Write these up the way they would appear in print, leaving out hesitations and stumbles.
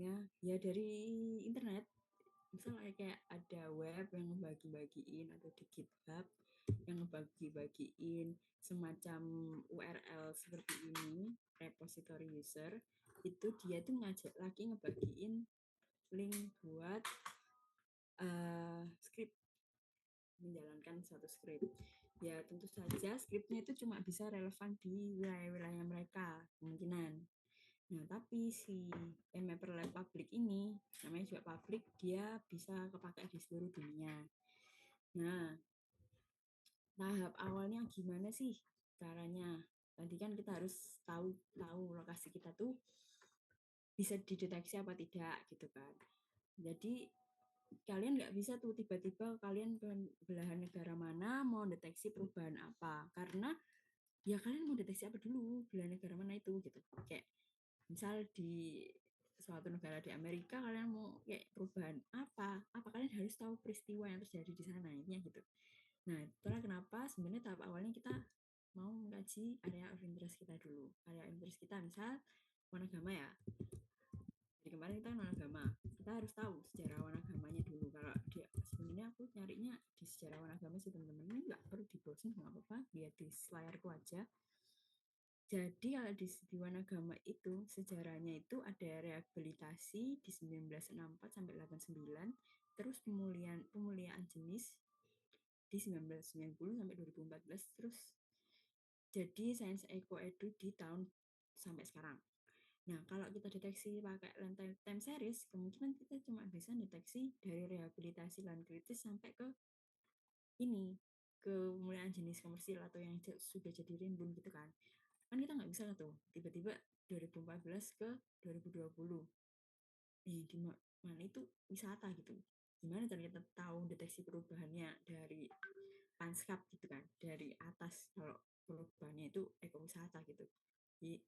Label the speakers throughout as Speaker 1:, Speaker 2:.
Speaker 1: dapatnya ya dari internet. Misalnya kayak ada web yang ngebagi-bagiin atau di GitHub yang ngebagi-bagiin semacam URL seperti ini, repository user, itu dia tuh ngajak lagi ngebagiin link buat script, menjalankan suatu script. Ya tentu saja scriptnya itu cuma bisa relevan di wilayah-wilayah mereka kemungkinan. Nah, tapi si mapper lab public ini, namanya juga public, dia bisa kepakai di seluruh dunia. Nah, tahap awalnya gimana sih caranya? Tadi kan kita harus tahu lokasi kita tuh bisa dideteksi apa tidak gitu kan. Jadi kalian nggak bisa tuh tiba-tiba kalian ke belahan negara mana mau deteksi perubahan apa, karena ya kalian mau deteksi apa dulu, belahan negara mana itu gitu. Kayak misal di suatu negara di Amerika kalian mau kayak perubahan apa kalian harus tahu peristiwa yang terjadi di sana ini gitu. Nah, itulah kenapa sebenarnya tahap awalnya kita mau mengkaji area of interest kita dulu. Area of interest kita misal wanagama ya. Jadi kemarin kita wanagama, kita harus tahu sejarah wanagamanya dulu. Kalau dia sebenarnya aku nyarinya di sejarah wanagama sih teman-teman, ini nggak perlu dibosan, nggak apa-apa, lihat di layarku aja. Jadi kalau di Wanagama itu sejarahnya itu ada rehabilitasi di 1964 sampai 89, terus pemulihan jenis di 1990 sampai 2014, terus jadi sains eco-edu di tahun sampai sekarang. Nah, kalau kita deteksi pakai time series, kemungkinan kita cuma bisa deteksi dari rehabilitasi lahan kritis sampai ke ini, ke pemulihan jenis komersil atau yang sudah jadi rimbun gitu kan. Kan kita nggak bisa tuh tiba-tiba 2014 ke 2020 di mana itu wisata gitu, gimana cara kita tahu deteksi perubahannya dari lanskap gitu kan, dari atas kalau perubahannya itu ekowisata gitu. Jadi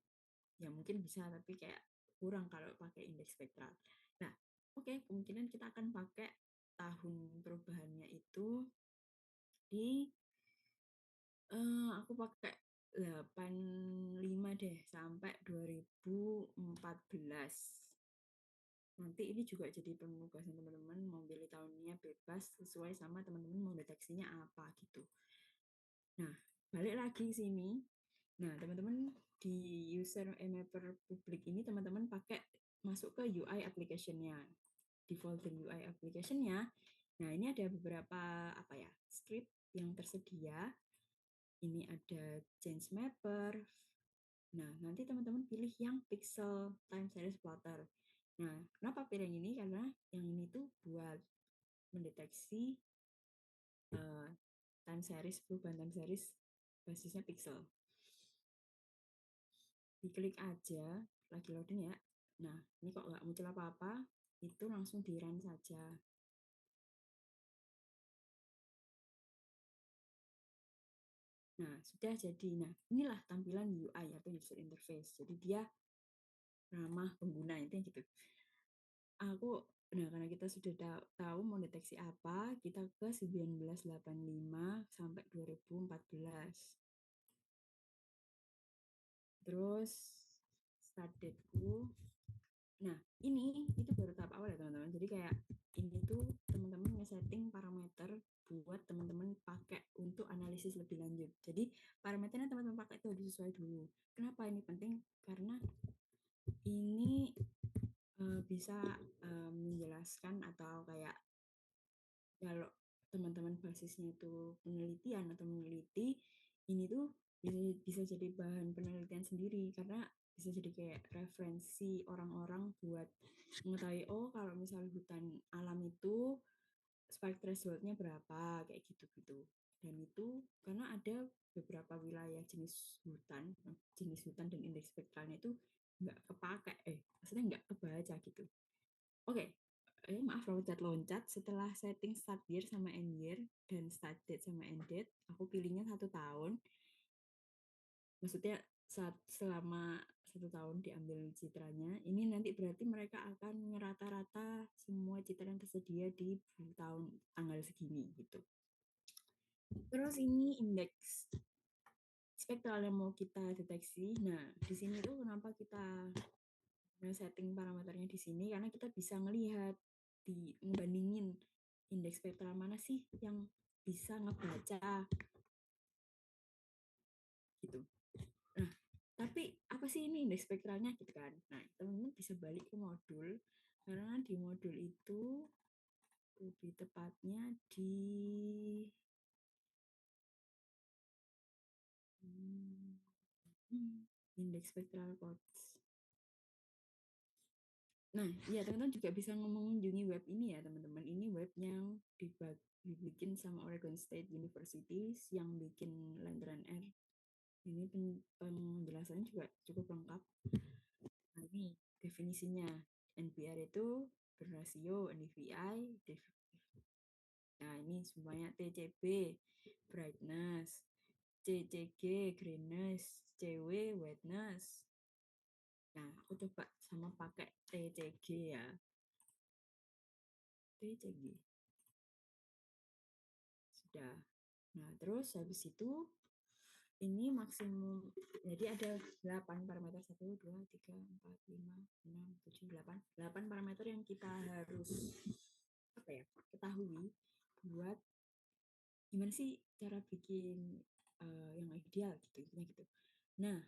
Speaker 1: ya mungkin bisa tapi kayak kurang kalau pakai indeks spektral. Nah, oke, kemungkinan kita akan pakai tahun perubahannya itu di aku pakai 85 deh sampai 2014. Nanti ini juga jadi penugasan teman-teman, mau pilih tahunnya bebas sesuai sama teman-teman mau deteksinya apa gitu. Nah, balik lagi ke sini. Nah, teman-teman di user mapper publik ini teman-teman pakai masuk ke UI application-nya. Di folder UI application-nya. Nah, ini ada beberapa apa ya, script yang tersedia. Ini ada change mapper. Nah, nanti teman-teman pilih yang pixel time series plotter. Nah, kenapa pilih yang ini? Karena yang ini tuh buat mendeteksi time series, perubahan time series basisnya pixel. Diklik aja, lagi loading ya. Nah, ini kok nggak muncul apa-apa, itu langsung di run saja. Nah, sudah jadi. Nah, inilah tampilan UI atau user interface. Jadi dia ramah pengguna, itu gitu. Nah, karena kita sudah tahu mau deteksi apa, kita ke 1985 sampai 2014. Terus start date-ku. Nah, ini itu baru tahap awal ya teman-teman. Jadi kayak ini tuh teman-teman nge-setting parameter buat teman-teman pakai untuk analisis lebih lanjut. Jadi parameternya teman-teman pakai itu harus sesuai dulu. Kenapa ini penting? Karena ini bisa menjelaskan atau kayak kalau teman-teman basisnya itu penelitian atau meneliti, ini tuh bisa jadi bahan penelitian sendiri karena bisa jadi kayak referensi orang-orang buat mengetahui, oh kalau misalnya hutan alam itu spike threshold-nya berapa kayak gitu-gitu. Dan itu karena ada beberapa wilayah jenis hutan dan indeks spektralnya itu nggak kepakai, maksudnya nggak kebaca gitu. Oke, maaf loncat-loncat. Setelah setting start year sama end year dan start date sama end date, aku pilihnya 1 tahun. Maksudnya selama 1 tahun diambil citranya, ini nanti berarti mereka akan ngerata-rata semua citra yang tersedia di tahun tanggal segini gitu. Terus ini indeks spektral yang mau kita deteksi. Nah, di sini tuh kenapa kita Nah, setting parameternya di sini karena kita bisa ngelihat ngebandingin indeks spektral mana sih yang bisa ngebaca gitu. Nah, tapi apa sih ini indeks spektralnya gitu kan? Nah, teman-teman bisa balik ke modul karena di modul itu lebih tepatnya di indeks spektral codes. Nah, ya teman-teman juga bisa mengunjungi web ini ya teman-teman. Ini web yang dibikin sama Oregon State University yang bikin Landran R. Ini penjelasannya juga cukup lengkap. Nah, ini definisinya. NPR itu berrasio NDVI. Nah, ini semuanya TCB, brightness, CCG, greenness, CW, whiteness. Nah, aku coba sama pakai TCG ya. TCG. Sudah. Nah, terus habis itu ini maksimum, jadi ada 8 parameter, 1, 2, 3, 4, 5, 6, 7, 8. 8 parameter yang kita harus apa ya, ketahui buat gimana sih cara bikin yang ideal gitu, gitu. Nah,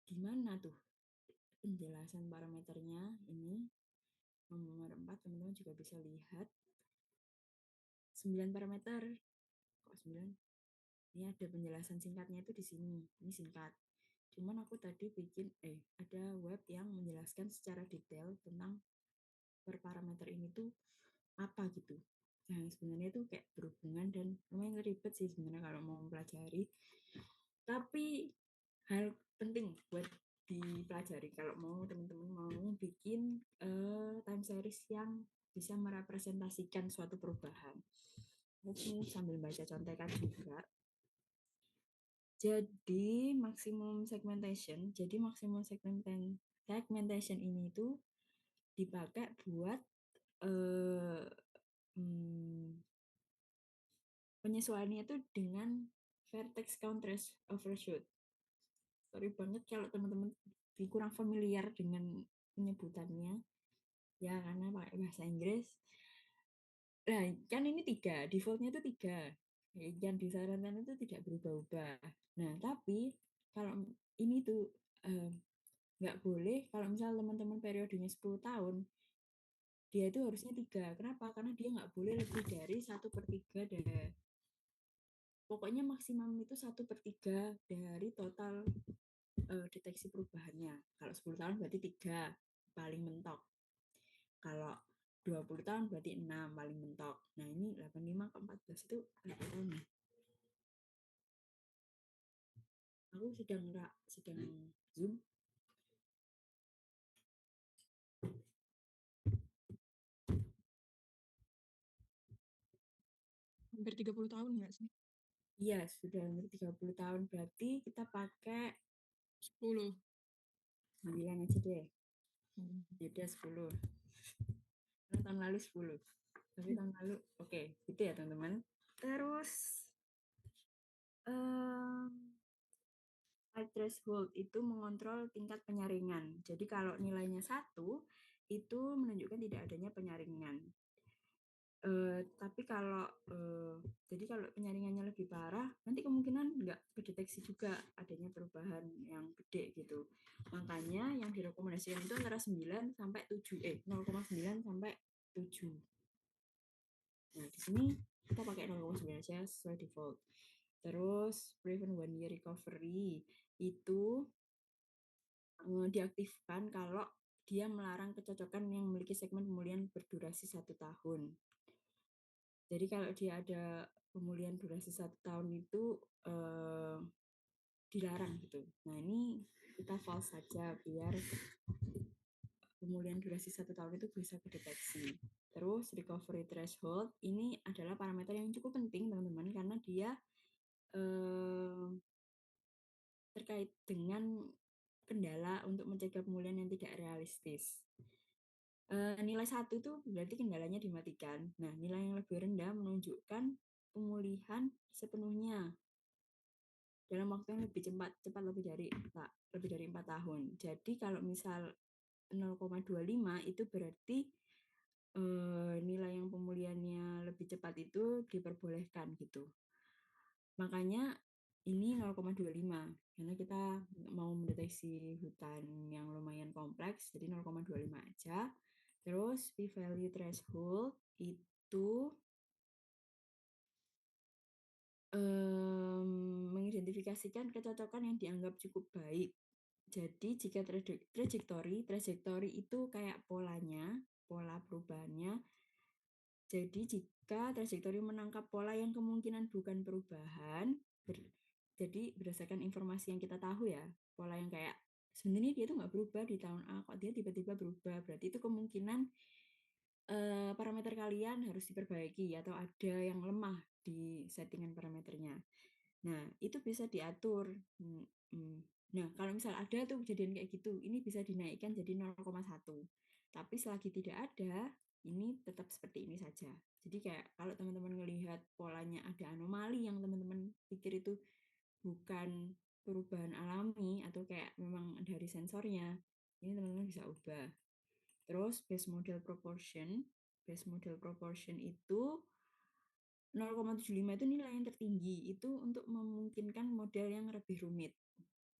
Speaker 1: gimana tuh penjelasan parameternya ini? Nomor 4 teman-teman juga bisa lihat 9 parameter. Kok 9? Ini ada penjelasan singkatnya itu di sini. Ini singkat. Cuman aku tadi bikin ada web yang menjelaskan secara detail tentang per parameter ini tuh apa gitu. Nah, sebenarnya itu kayak berhubungan dan lumayan ribet sih sebenarnya kalau mau mempelajari. Tapi hal penting buat dipelajari kalau mau teman-teman mau bikin time series yang bisa merepresentasikan suatu perubahan. Mungkin sambil baca contekan juga. Jadi maksimum segmentation ini itu dipakai buat eh, penyesuaiannya itu dengan vertex count overshoot. Sorry banget kalau teman-teman kurang familiar dengan penyebutannya ya karena pakai bahasa Inggris. Nah, kan ini 3, defaultnya itu 3. Yang disarankan itu tidak berubah-ubah. Nah, tapi kalau ini tuh nggak boleh, kalau misal teman-teman periodenya 10 tahun, dia itu harusnya 3. Kenapa? Karena dia nggak boleh lebih dari 1/3 dari, pokoknya maksimum itu 1/3 dari total deteksi perubahannya. Kalau 10 tahun berarti 3 paling mentok. Kalau 20 tahun berarti 6 paling mentok. Nah, ini 85 ke 14 itu berapa tahun nih? Aku sedang Zoom.
Speaker 2: Hampir 30 tahun nggak sih?
Speaker 1: Iya, sudah hampir 30 tahun. Berarti kita pakai
Speaker 2: 10.
Speaker 1: 9 aja deh.
Speaker 2: Hmm.
Speaker 1: Beda 10. Karena tahun lalu 10. Tapi tahun lalu, oke, gitu ya teman-teman. Terus, high threshold itu mengontrol tingkat penyaringan. Jadi kalau nilainya 1, itu menunjukkan tidak adanya penyaringan. Tapi kalau jadi kalau penyaringannya lebih parah, nanti kemungkinan nggak kedeteksi juga adanya perubahan yang gede gitu. Makanya yang direkomendasikan itu antara 9 sampai 7, 0,9 sampai 7. Nah, di sini kita pakai 0,9 aja sesuai default. Terus prevent 1 year recovery itu diaktifkan kalau dia melarang kecocokan yang memiliki segmen pemulihan berdurasi 1 tahun. Jadi kalau dia ada pemulihan durasi 1 tahun itu dilarang gitu. Nah, ini kita false saja biar pemulihan durasi 1 tahun itu bisa kedeteksi. Terus recovery threshold ini adalah parameter yang cukup penting teman-teman karena dia terkait dengan kendala untuk mencegah pemulihan yang tidak realistis. Nilai 1 itu berarti kendalanya dimatikan. Nah, nilai yang lebih rendah menunjukkan pemulihan sepenuhnya dalam waktu yang lebih cepat lebih dari 4 tahun. Jadi kalau misal 0,25 itu berarti nilai yang pemulihannya lebih cepat itu diperbolehkan gitu. Makanya ini 0,25 karena kita mau mendeteksi hutan yang lumayan kompleks, jadi 0,25 aja. Terus p-value threshold itu mengidentifikasikan kecocokan yang dianggap cukup baik. Jadi jika trajektori itu kayak polanya, pola perubahannya. Jadi jika trajektori menangkap pola yang kemungkinan bukan perubahan, jadi berdasarkan informasi yang kita tahu ya, pola yang kayak sebenarnya dia tuh nggak berubah di tahun A, kok dia tiba-tiba berubah, berarti itu kemungkinan parameter kalian harus diperbaiki atau ada yang lemah di settingan parameternya. Nah, itu bisa diatur. Nah, kalau misal ada tuh kejadian kayak gitu, ini bisa dinaikkan jadi 0,1. Tapi selagi tidak ada, ini tetap seperti ini saja. Jadi kayak kalau teman-teman melihat polanya ada anomali yang teman-teman pikir itu bukan perubahan alami atau kayak memang dari sensornya, ini teman-teman bisa ubah. Terus base model proportion itu 0,75 itu nilai yang tertinggi, itu untuk memungkinkan model yang lebih rumit.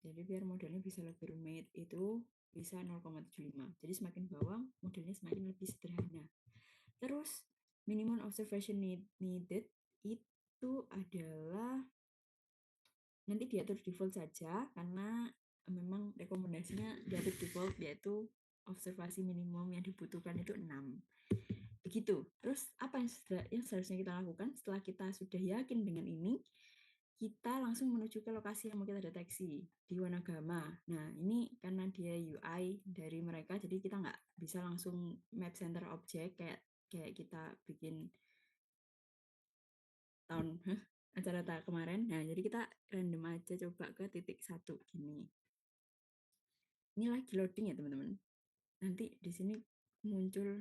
Speaker 1: Jadi biar modelnya bisa lebih rumit itu bisa 0,75. Jadi semakin bawah modelnya semakin lebih sederhana. Terus minimum observation needed itu adalah nanti diatur default saja karena memang rekomendasinya diatur default yaitu observasi minimum yang dibutuhkan itu 6. Begitu. Terus apa yang seharusnya kita lakukan setelah kita sudah yakin dengan ini? Kita langsung menuju ke lokasi yang mau kita deteksi di Wanagama. Nah, ini karena dia UI dari mereka, jadi kita nggak bisa langsung map center object kayak kita bikin acara kemarin. Nah, jadi kita random aja coba ke titik 1 gini. Ini lagi loading ya, teman-teman. Nanti di sini muncul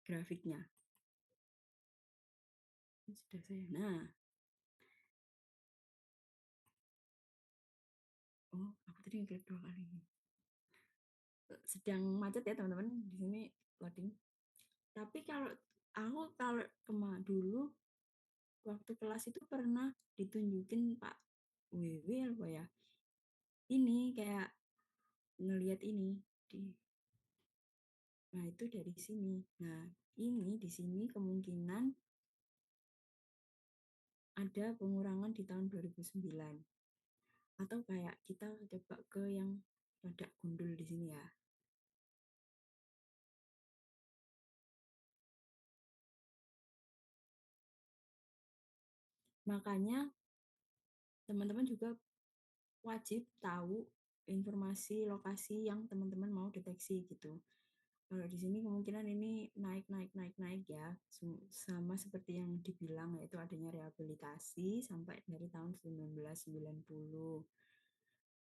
Speaker 1: grafiknya. Ini sudah saya. Nah, aku tadi ngeklik 2 kali. Sedang macet ya, teman-teman. Di sini loading. Tapi kalau dulu waktu kelas itu pernah ditunjukin Pak WW apa ya, ini kayak ngelihat ini nah itu dari sini. Nah ini di sini kemungkinan ada pengurangan di tahun 2009 atau kayak kita coba ke yang rada gundul di sini ya. Makanya teman-teman juga wajib tahu informasi lokasi yang teman-teman mau deteksi gitu. Kalau di sini kemungkinan ini naik ya, sama seperti yang dibilang yaitu adanya rehabilitasi sampai dari tahun 1990.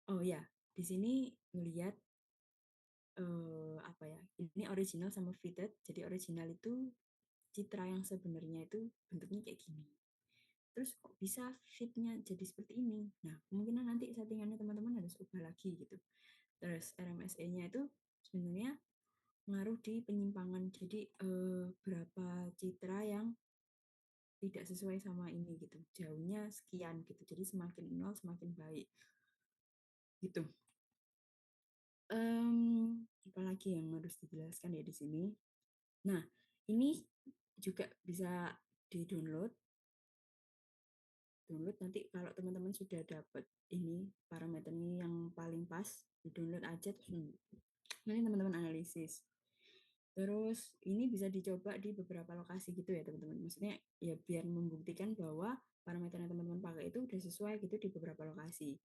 Speaker 1: Oh ya, di sini melihat apa ya? Ini original sama fitted. Jadi original itu citra yang sebenarnya itu bentuknya kayak gini. Terus kok bisa fitnya jadi seperti ini? Nah, kemungkinan nanti settingannya teman-teman harus ubah lagi gitu. Terus RMSE-nya itu sebenarnya ngaruh di penyimpangan. Jadi berapa citra yang tidak sesuai sama ini gitu. Jauhnya sekian gitu. Jadi semakin nol semakin baik. Gitu. Apalagi yang harus dijelaskan ya di sini. Nah, ini juga bisa di-download. Download nanti kalau teman-teman sudah dapat ini parameternya yang paling pas, di-download aja terus nanti teman-teman analisis. Terus ini bisa dicoba di beberapa lokasi gitu ya teman-teman. Maksudnya ya biar membuktikan bahwa parameter yang teman-teman pakai itu udah sesuai gitu di beberapa lokasi.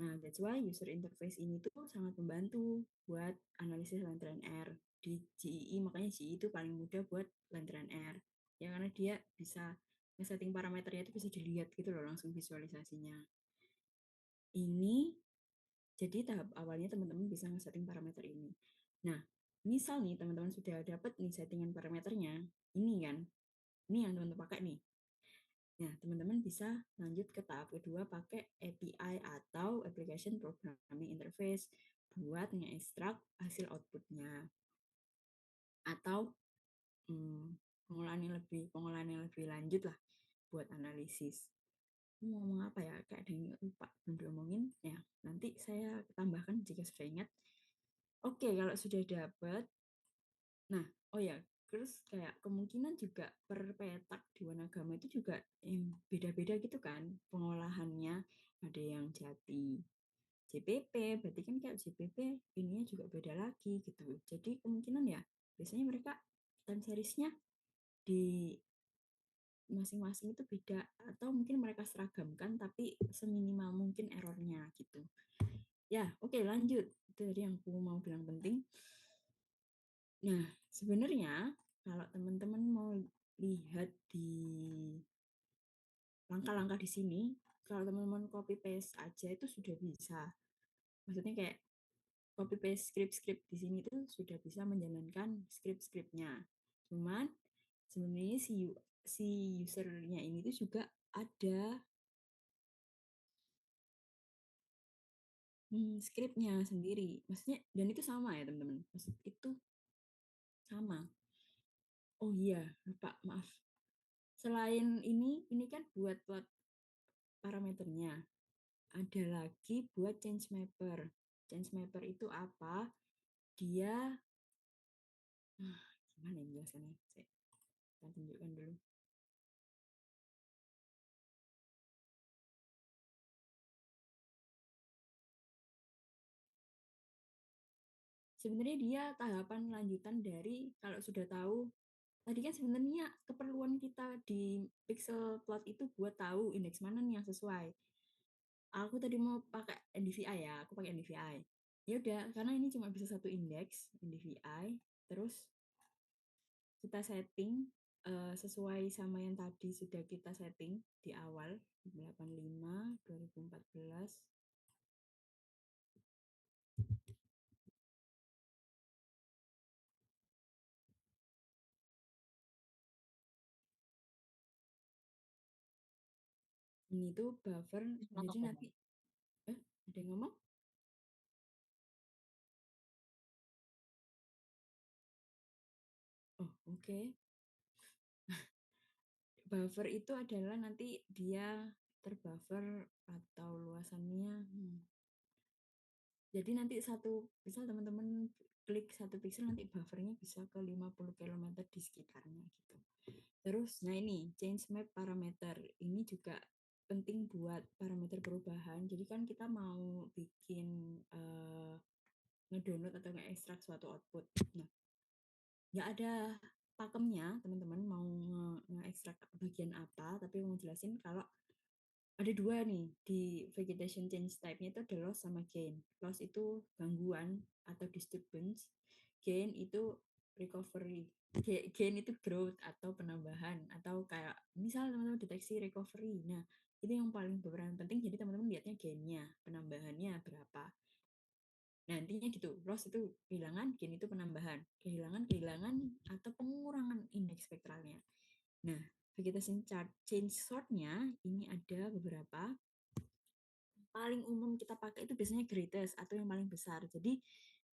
Speaker 1: Nah, that's why user interface ini tuh sangat membantu buat analisis lantern R di GEE. Makanya GEE itu paling mudah buat lantern R. Ya karena dia bisa ngesetting parameternya itu bisa dilihat gitu loh langsung visualisasinya. Ini jadi tahap awalnya teman-teman bisa ngesetting parameter ini. Nah, misal nih teman-teman sudah dapat nih settingan parameternya, ini kan, ini yang teman-teman pakai nih. Nah, teman-teman bisa lanjut ke tahap kedua pakai API atau Application Programming Interface buat nge-extract hasil outputnya. Atau pengolahan yang lebih lanjut lah buat analisis. Mau ngomong apa ya? Kayak ada yang lupa belum diomongin. Ya, nanti saya tambahkan jika sudah ingat. Oke, kalau sudah dapat, nah, oh ya, terus kayak kemungkinan juga per petak di Wanagama itu juga beda-beda gitu kan pengolahannya. Ada yang jati JPP, berarti kan kayak JPP ininya juga beda lagi gitu. Jadi kemungkinan ya biasanya mereka time seriesnya di masing-masing itu beda atau mungkin mereka seragamkan tapi seminimal mungkin errornya gitu. Ya, oke, lanjut. Itu tadi yang aku mau bilang penting. Nah, sebenarnya kalau teman-teman mau lihat di langkah-langkah di sini, kalau teman-teman copy paste aja itu sudah bisa. Maksudnya kayak copy paste script-script di sini tuh sudah bisa menjalankan script-scriptnya. Cuman sebenarnya si usernya ini tuh juga ada scriptnya sendiri. Maksudnya dan itu sama ya teman-teman. Maksud itu sama. Oh iya, lupa, maaf. Selain ini kan buat plot parameternya. Ada lagi buat change mapper. Change mapper itu apa? Dia gimana ya jelasannya? Saya akan tunjukkan dulu. Sebenarnya dia tahapan lanjutan dari kalau sudah tahu tadi kan sebenarnya keperluan kita di pixel plot itu buat tahu indeks mana nih yang sesuai. Aku tadi mau pakai NDVI ya, aku pakai NDVI. Ya udah, karena ini cuma bisa satu indeks NDVI, terus kita setting sesuai sama yang tadi sudah kita setting di awal 85 2014. Ini tuh buffer, jadi nanti ada yang ngomong? Oh, oke. Okay. Buffer itu adalah nanti dia terbuffer atau luasannya. Jadi nanti misal teman-teman klik satu pixel nanti buffernya bisa ke 50 km di sekitarnya gitu. Terus, nah ini change map parameter. Ini juga penting buat parameter perubahan. Jadi kan kita mau bikin ngedownload atau nge-extract suatu output. Nah, nggak ada pakemnya teman-teman mau nge-extract bagian apa, tapi mau jelasin kalau ada dua nih di vegetation change type-nya itu ada loss sama gain. Loss itu gangguan atau disturbance, gain itu recovery. Gain itu growth atau penambahan atau kayak misal teman-teman deteksi recovery. Nah, itu yang paling berperan penting jadi teman-teman lihatnya gainnya, penambahannya berapa. Nah, intinya gitu. Loss itu kehilangan, gain itu penambahan. Kehilangan atau pengurangan indeks spektralnya. Nah, vegetation chart change sort-nya ini ada beberapa. Paling umum kita pakai itu biasanya greatest atau yang paling besar. Jadi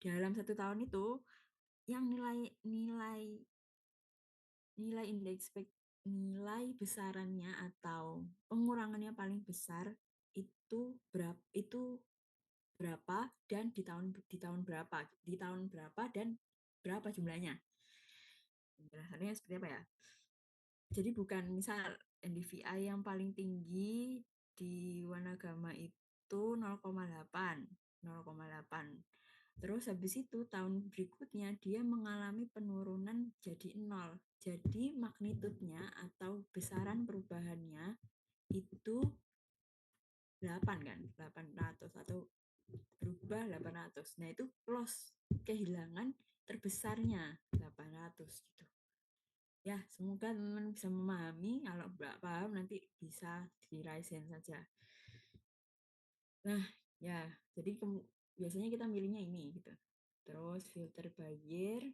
Speaker 1: dalam satu tahun itu yang nilai nilai nilai indeks nilai besarannya atau pengurangannya paling besar itu berapa dan di tahun berapa dan berapa jumlahnya. Penjelasannya seperti apa ya? Jadi bukan misal NDVI yang paling tinggi di Wanagama itu 0,8. 0,8. Terus habis itu tahun berikutnya dia mengalami penurunan jadi 0. Jadi magnitudenya atau besaran perubahannya itu 8 kan, 800 atau berubah 800. Nah, itu loss kehilangan terbesarnya 800 gitu. Ya, semoga teman-teman bisa memahami. Kalau nggak paham nanti bisa di raisen saja. Nah, ya, jadi biasanya kita milihnya ini gitu. Terus filter by year.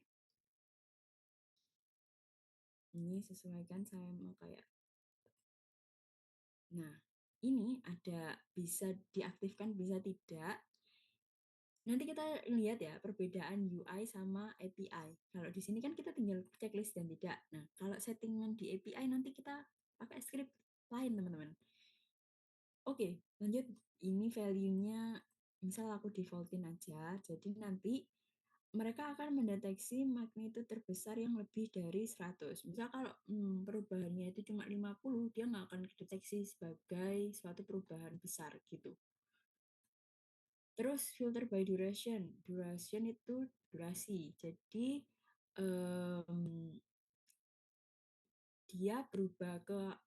Speaker 1: Ini sesuaikan sama kayak Nah, ini ada bisa diaktifkan, bisa tidak. Nanti kita lihat ya perbedaan UI sama API. Kalau di sini kan kita tinggal checklist dan tidak. Nah, kalau settingan di API nanti kita pakai script lain, teman-teman. Oke, lanjut. Ini value-nya misal aku defaultin aja. Jadi nanti mereka akan mendeteksi magnitudo terbesar yang lebih dari 100. Misal kalau perubahannya itu cuma 50, dia nggak akan dideteksi sebagai suatu perubahan besar gitu. Terus filter by duration. Duration itu durasi. Jadi dia berubah ke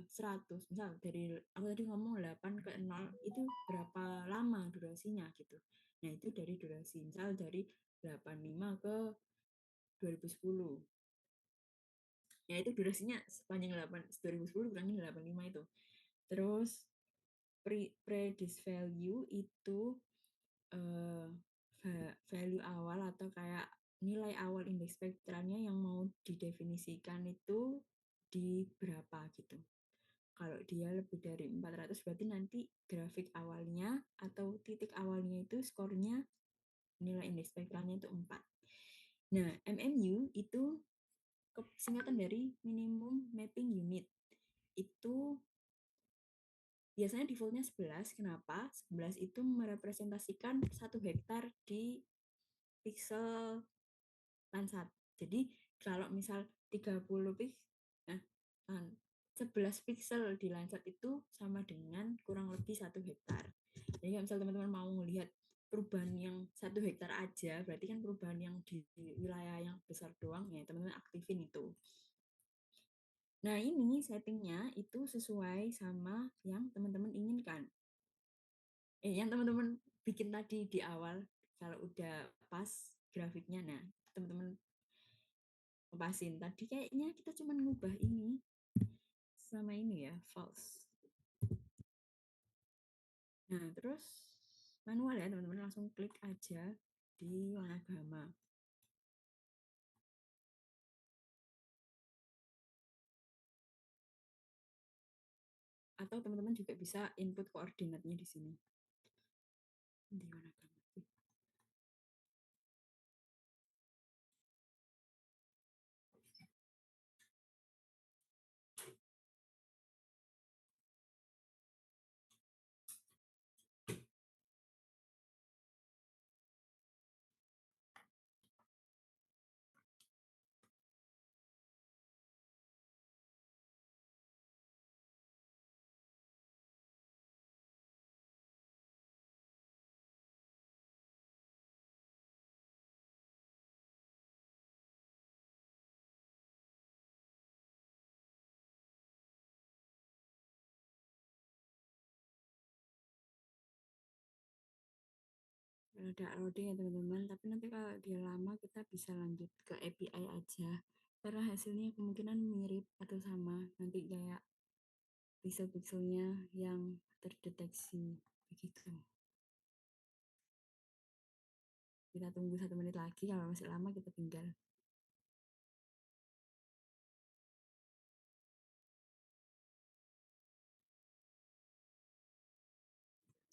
Speaker 1: 100. Misal dari aku tadi ngomong 8 ke 0 itu berapa lama durasinya gitu. Nah, itu dari durasi. Misal dari 85 ke 2010. Ya itu durasinya sepanjang 2010 kurangin 85 itu. Terus predicted value itu eh, value awal atau kayak nilai awal indeks spektralnya yang mau didefinisikan itu di berapa gitu. Kalau dia lebih dari 400 berarti nanti grafik awalnya atau titik awalnya itu skornya nilai indeks spektralnya itu 4. Nah, MMU itu singkatan dari minimum mapping unit. Itu biasanya defaultnya 11. Kenapa? 11 itu merepresentasikan 1 hektar di pixel Landsat. Jadi kalau misal 30 pixel, nah, 11 pixel di Landsat itu sama dengan kurang lebih 1 hektar. Jadi kalau misal teman-teman mau melihat perubahan yang 1 hektar aja, berarti kan perubahan yang di wilayah yang besar doang ya, teman-teman aktifin itu. Nah, ini settingnya itu sesuai sama yang teman-teman inginkan. Yang teman-teman bikin tadi di awal, kalau udah pas grafiknya, nah teman-teman lepasin. Tadi kayaknya kita cuma ngubah ini sama ini ya, false. Nah, terus manual ya teman-teman, langsung klik aja di warna gamma. Atau teman-teman juga bisa input koordinatnya di sini. Di warna gamma. Ada loading ya teman-teman, tapi nanti kalau dia lama kita bisa lanjut ke API aja. Karena hasilnya kemungkinan mirip atau sama. Nanti kayak pixel-pixelnya yang terdeteksi begitu. Kita tunggu 1 menit lagi, kalau masih lama kita tinggal.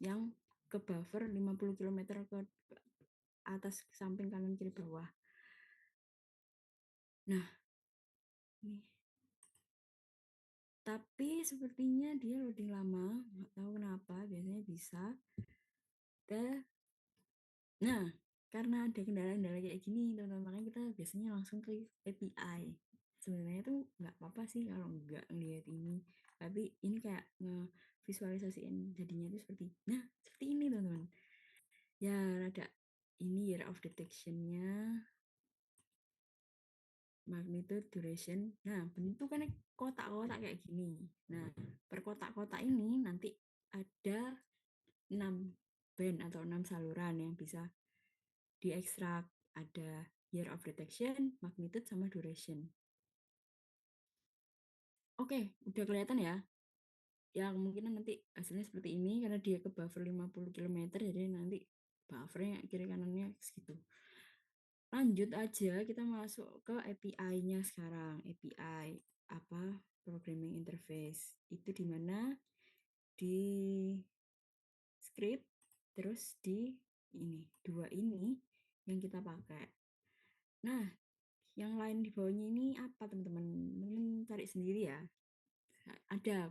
Speaker 1: Yang ke buffer 50 km ke atas, samping, kanan, kiri, bawah. Nah, nih. Tapi sepertinya dia loading lama, nggak tahu kenapa, biasanya bisa. Nah, karena ada kendala-kendala kayak gini, teman-teman, makanya kita biasanya langsung ke API. Sebenarnya tuh nggak apa-apa sih kalau nggak ngelihat ini, tapi ini kayak nge-visualisasiin jadinya itu seperti ini teman-teman. Ya, ada ini year of detection-nya, magnitude, duration. Nah, bentukannya kotak-kotak kayak gini. Nah, per kotak-kotak ini nanti ada 6 band atau 6 saluran yang bisa diekstrak. Ada year of detection, magnitude, sama duration. Oke, udah kelihatan ya? Ya, kemungkinan nanti hasilnya seperti ini karena dia ke buffer 50 km, jadi nanti buffernya kiri kanannya segitu. Lanjut aja, kita masuk ke API-nya sekarang. API apa? programming interface. Itu di mana di script, terus di ini, dua ini yang kita pakai. Nah, yang lain di bawahnya ini apa teman-teman? Teman-teman cari sendiri ya. Ada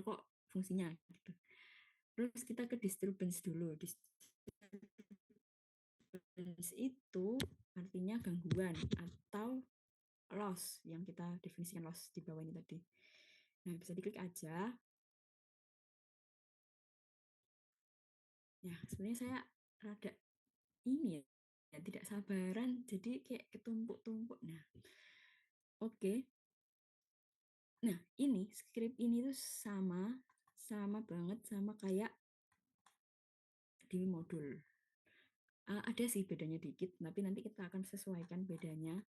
Speaker 1: kok fungsinya gitu. Terus kita ke disturbance dulu. Disturbance itu artinya gangguan atau loss yang kita definisikan loss di bawah ini tadi. Nah, bisa diklik aja. Ya, sebenarnya saya rada ini ya tidak sabaran, jadi kayak ketumpuk-tumpuk. Nah, oke. Nah, ini script ini tuh sama banget sama kayak di modul. Ada sih bedanya dikit, tapi nanti kita akan sesuaikan bedanya.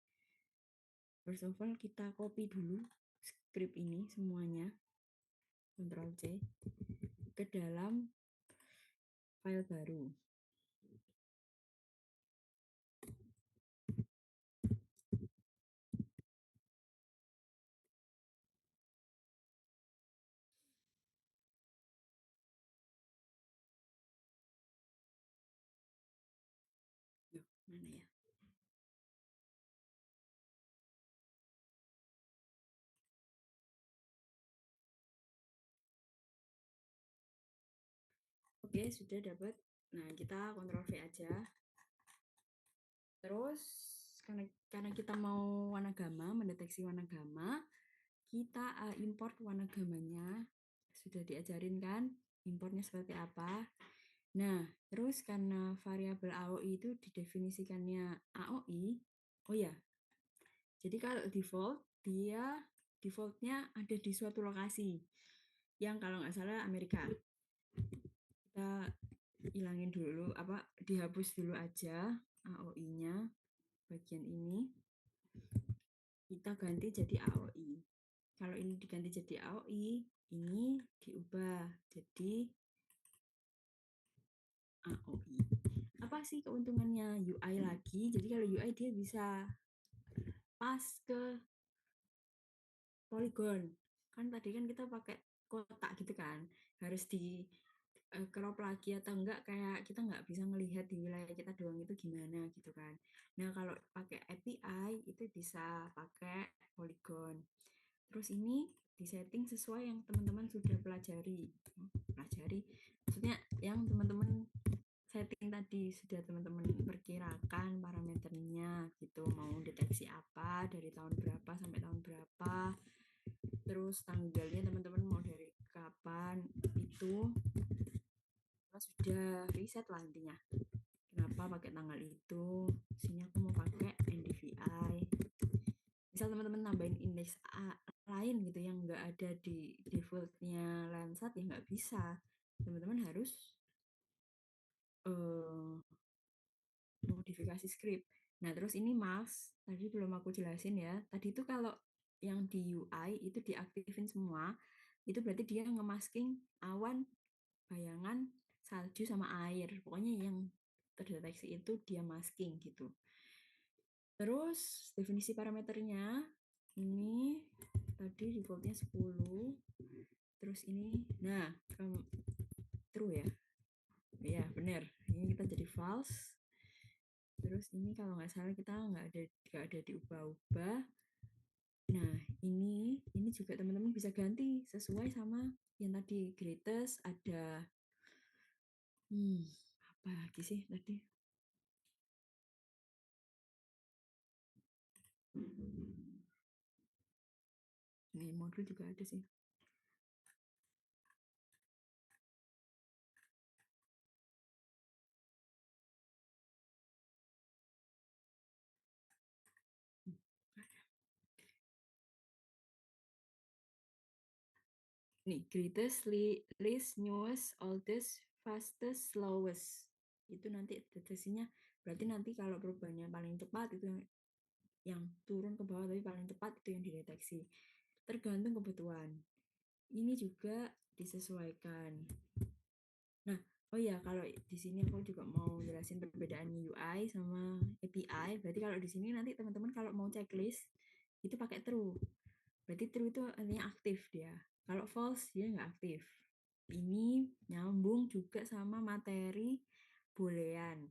Speaker 1: First of all, kita copy dulu script ini semuanya, Ctrl C, ke dalam file baru. Yuk, mana ya? Oke, sudah dapat. Nah, kita Ctrl V aja. Terus, karena kita mau warna gamma, mendeteksi warna gamma, kita import warna gamanya. Sudah diajarin kan importnya seperti apa. Nah, terus karena variabel AOI itu didefinisikannya AOI, oh ya, jadi kalau default, dia defaultnya ada di suatu lokasi, yang kalau nggak salah Amerika. Kita hilangin dulu, dihapus dulu aja AOI-nya, bagian ini. Kita ganti jadi AOI. Kalau ini diganti jadi AOI, ini diubah jadi AOI. Apa sih keuntungannya UI lagi? Jadi kalau UI dia bisa pas ke poligon. Kan tadi kan kita pakai kotak gitu kan. Harus di crop lagi atau enggak, kayak kita nggak bisa melihat di wilayah kita doang itu gimana gitu kan. Nah, kalau pakai API itu bisa pakai poligon. Terus ini disetting sesuai yang teman-teman sudah pelajari. Maksudnya yang teman-teman setting tadi sudah teman-teman perkirakan parameternya gitu, mau deteksi apa dari tahun berapa sampai tahun berapa, terus tanggalnya teman-teman mau dari kapan, itu sudah riset lah intinya. Kenapa pakai tanggal itu? Sini aku mau pakai NDVI. Misal teman-teman nambahin indeks lain gitu yang nggak ada di defaultnya Landsat, ya nggak bisa. Teman-teman harus modifikasi script. Nah, terus ini mask, tadi belum aku jelasin ya. Tadi itu kalau yang di UI itu diaktifin semua, itu berarti dia ngemasking awan, bayangan, salju, sama air. Pokoknya yang terdeteksi itu dia masking gitu. Terus definisi parameternya, ini tadi defaultnya 10. Terus ini, nah, true ya. Ya, benar. Ini kita jadi false. Terus ini kalau nggak salah kita nggak ada diubah-ubah. Nah, ini juga teman-teman bisa ganti sesuai sama yang tadi greatest. Ada apa lagi sih tadi? Ini modul juga ada sih. Nih, greatest, least, newest, oldest, fastest, slowest. Itu nanti deteksinya, berarti nanti kalau perubahannya paling cepat itu yang turun ke bawah, tapi paling cepat itu yang dideteksi. Tergantung kebutuhan. Ini juga disesuaikan. Nah, oh ya, kalau di sini aku juga mau jelasin perbedaan UI sama API. Berarti kalau di sini nanti teman-teman kalau mau checklist itu pakai true. Berarti true itu artinya aktif dia. Kalau false dia nggak aktif. Ini nyambung juga sama materi boolean,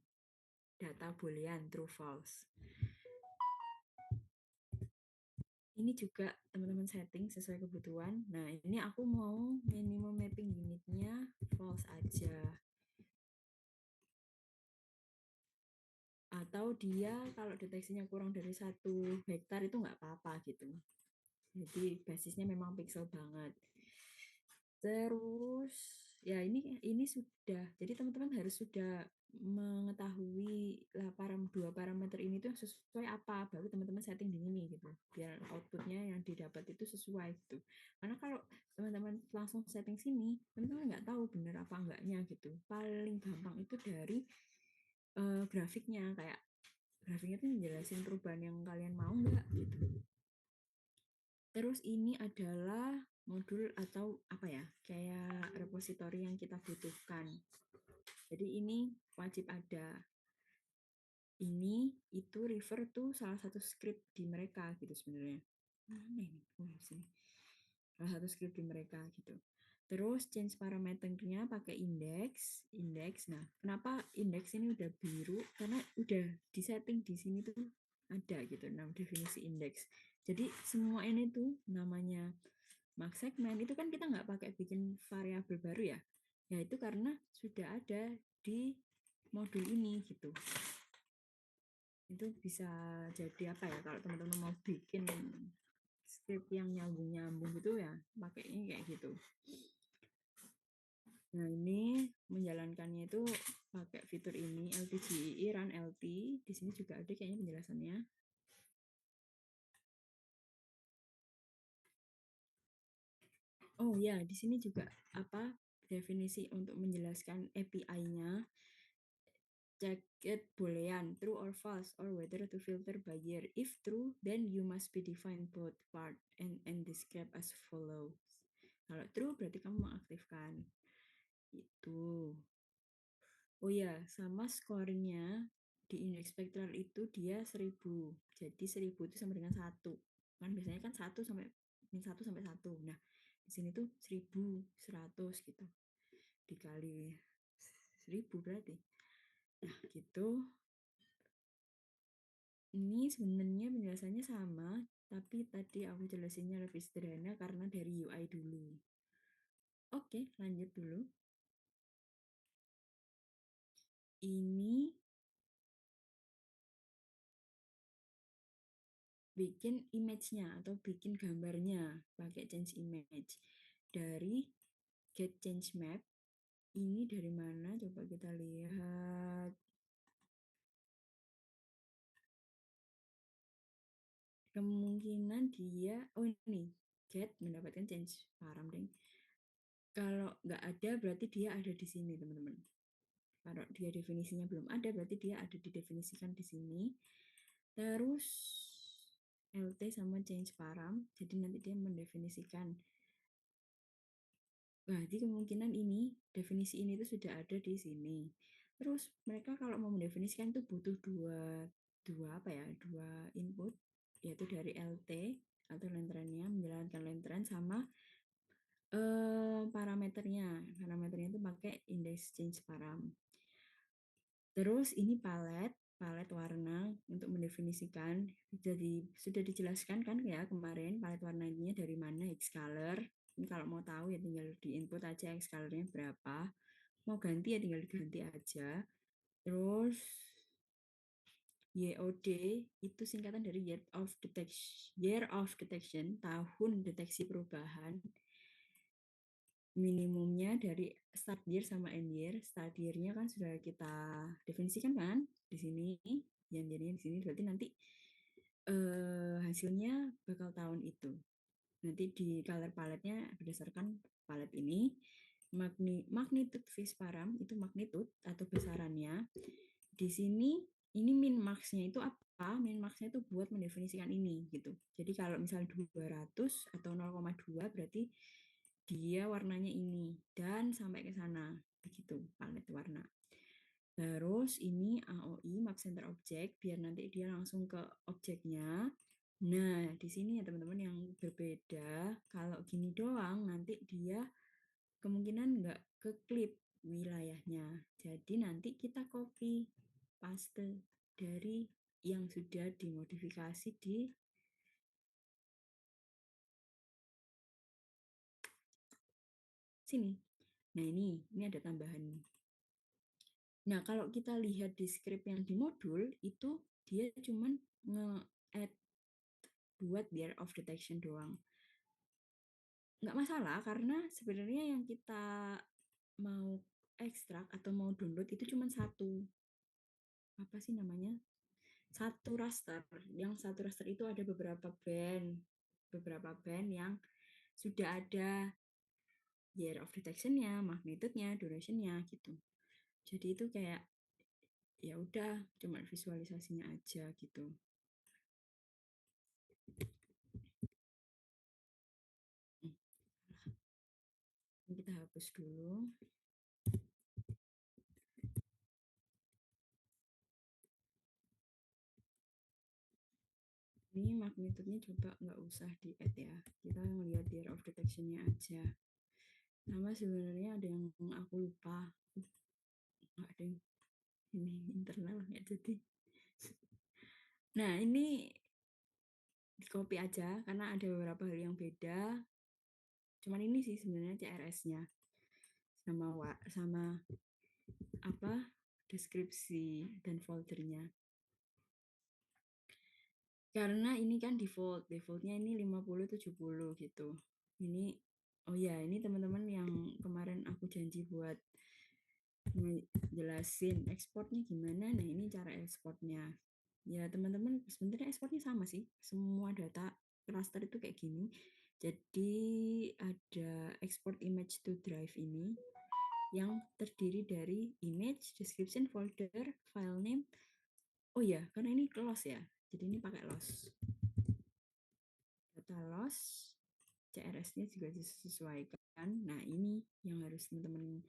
Speaker 1: data boolean true false. Ini juga teman-teman setting sesuai kebutuhan. Nah, ini aku mau minimum mapping unitnya false aja. Atau dia kalau deteksinya kurang dari 1 hektar itu nggak apa-apa gitu. Jadi basisnya memang pixel banget. Terus ya ini sudah. Jadi teman-teman harus sudah mengetahui lah dua parameter ini tuh sesuai apa, baru teman-teman setting di ini gitu. Biar outputnya yang didapat itu sesuai gitu. Karena kalau teman-teman langsung setting sini, teman-teman nggak tahu benar apa enggaknya gitu. Paling gampang itu dari grafiknya, kayak grafiknya tuh menjelasin perubahan yang kalian mau nggak gitu. Terus ini adalah modul atau apa ya, kayak repository yang kita butuhkan. Jadi ini wajib ada. Ini itu refer to salah satu script di mereka gitu sebenarnya. Mana ini? Oh, sini. Salah satu script di mereka gitu. Terus change parameternya pakai index. Nah, kenapa index ini udah biru? Karena udah disetting di sini tuh ada gitu, nah definisi index. Jadi semua ini tuh namanya max segment itu kan kita nggak pakai bikin variabel baru ya. Ya itu karena sudah ada di modul ini gitu. Itu bisa jadi apa ya, kalau teman-teman mau bikin script yang nyambung-nyambung gitu ya, pakainya kayak gitu. Nah, ini menjalankannya itu pakai fitur ini LTGII run LT. Di sini juga ada kayaknya penjelasannya. Oh ya, di sini juga apa definisi untuk menjelaskan API-nya. Check it boolean true or false or whether to filter by year. If true, then you must be define both part and describe as follows. Kalau true berarti kamu mengaktifkan itu. Oh ya, sama skornya di indeks spektral itu dia 1000. Jadi 1000 itu sama dengan 1. Kan biasanya kan 1 sampai min 1 sampai 1. Nah, di sini tuh 1100 gitu. Dikali 1000 berarti. Nah, gitu. Ini sebenarnya penjelasannya sama, tapi tadi aku jelasinnya lebih sederhana karena dari UI dulu. Oke, lanjut dulu. Ini bikin image-nya atau bikin gambarnya pakai change image dari get change map. Ini dari mana, coba kita lihat. Kemungkinan dia ini get mendapatkan change param deh. Kalau nggak ada berarti dia ada di sini teman-teman. Kalau dia definisinya belum ada berarti dia ada didefinisikan di sini. Terus LT sama change param, jadi nanti dia mendefinisikan. Berarti kemungkinan ini, definisi ini tuh sudah ada di sini. Terus mereka kalau mau mendefinisikan itu butuh dua input, yaitu dari LT atau lentrennya, menjalankan lentren sama parameternya. Parameternya itu pakai index change param. Terus ini palet warna untuk mendefinisikan. Jadi sudah dijelaskan kan ya kemarin palet warnanya dari mana, X color. Ini kalau mau tahu ya tinggal di input aja X colornya berapa. Mau ganti ya tinggal diganti aja. Terus YOD itu singkatan dari Year of Detection, tahun deteksi perubahan. Minimumnya dari start year sama end year. Start year-nya kan sudah kita definisikan kan di sini, yang jadinya di sini berarti nanti hasilnya bakal tahun itu. Nanti di color palette-nya berdasarkan palet ini. Magnitude phase param itu magnitude atau besarannya. Di sini ini min max-nya itu apa? Min max-nya itu buat mendefinisikan ini gitu. Jadi kalau misalnya 200 atau 0,2 berarti dia warnanya ini dan sampai ke sana begitu palet warna. Terus ini AOI map center object biar nanti dia langsung ke objeknya. Nah, di sini ya teman-teman yang berbeda, kalau gini doang nanti dia kemungkinan nggak keklip wilayahnya. Jadi nanti kita copy paste dari yang sudah dimodifikasi di sini. Nah, ini ada tambahan nih. Nah, kalau kita lihat di script yang di modul, itu dia cuman nge-add buat year of detection doang. Nggak masalah, karena sebenarnya yang kita mau ekstrak atau mau download itu cuma satu. Apa sih namanya? Satu raster. Yang satu raster itu ada beberapa band. Beberapa band yang sudah ada year of detection-nya, magnitude-nya, duration-nya gitu. Jadi itu kayak ya udah cuma visualisasinya aja gitu. Kita hapus dulu. Ini magnitude-nya coba nggak usah di add ya. Kita ngelihat year of detection-nya aja. Sama sebenarnya ada yang aku lupa. Nggak ada yang ini internal nggak jadi. Nah, ini di copy aja karena ada beberapa hal yang beda. Cuman ini sih sebenarnya CRS-nya sama apa deskripsi dan foldernya. Karena ini kan defaultnya ini 50-70 gitu. Ini oh ya, ini teman-teman yang kemarin aku janji buat jelasin ekspornya gimana. Nah, ini cara ekspornya. Ya, teman-teman sebenarnya ekspornya sama sih. Semua data raster itu kayak gini. Jadi ada export image to drive ini yang terdiri dari image, description, folder, file name. Oh ya, karena ini close ya. Jadi ini pakai loss. Data loss, CRS-nya juga disesuaikan. Nah, ini yang harus teman-teman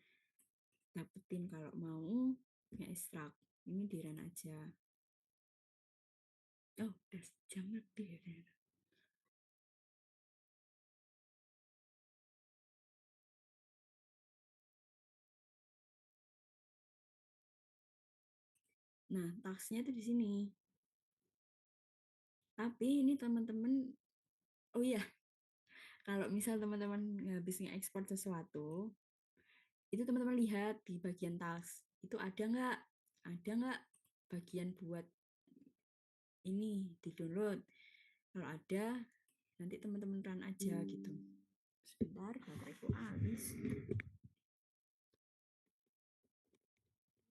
Speaker 1: dapetin kalau mau ekstrak. Ini di run aja. Oh, udah jam lebih ya. Nah, tasknya itu di sini. Tapi ini teman-teman, oh iya, kalau misal teman-teman habis nge-export sesuatu, itu teman-teman lihat di bagian task, itu ada nggak bagian buat ini di download. Kalau ada, nanti teman-teman run aja gitu. Sebentar, bateraiku habis.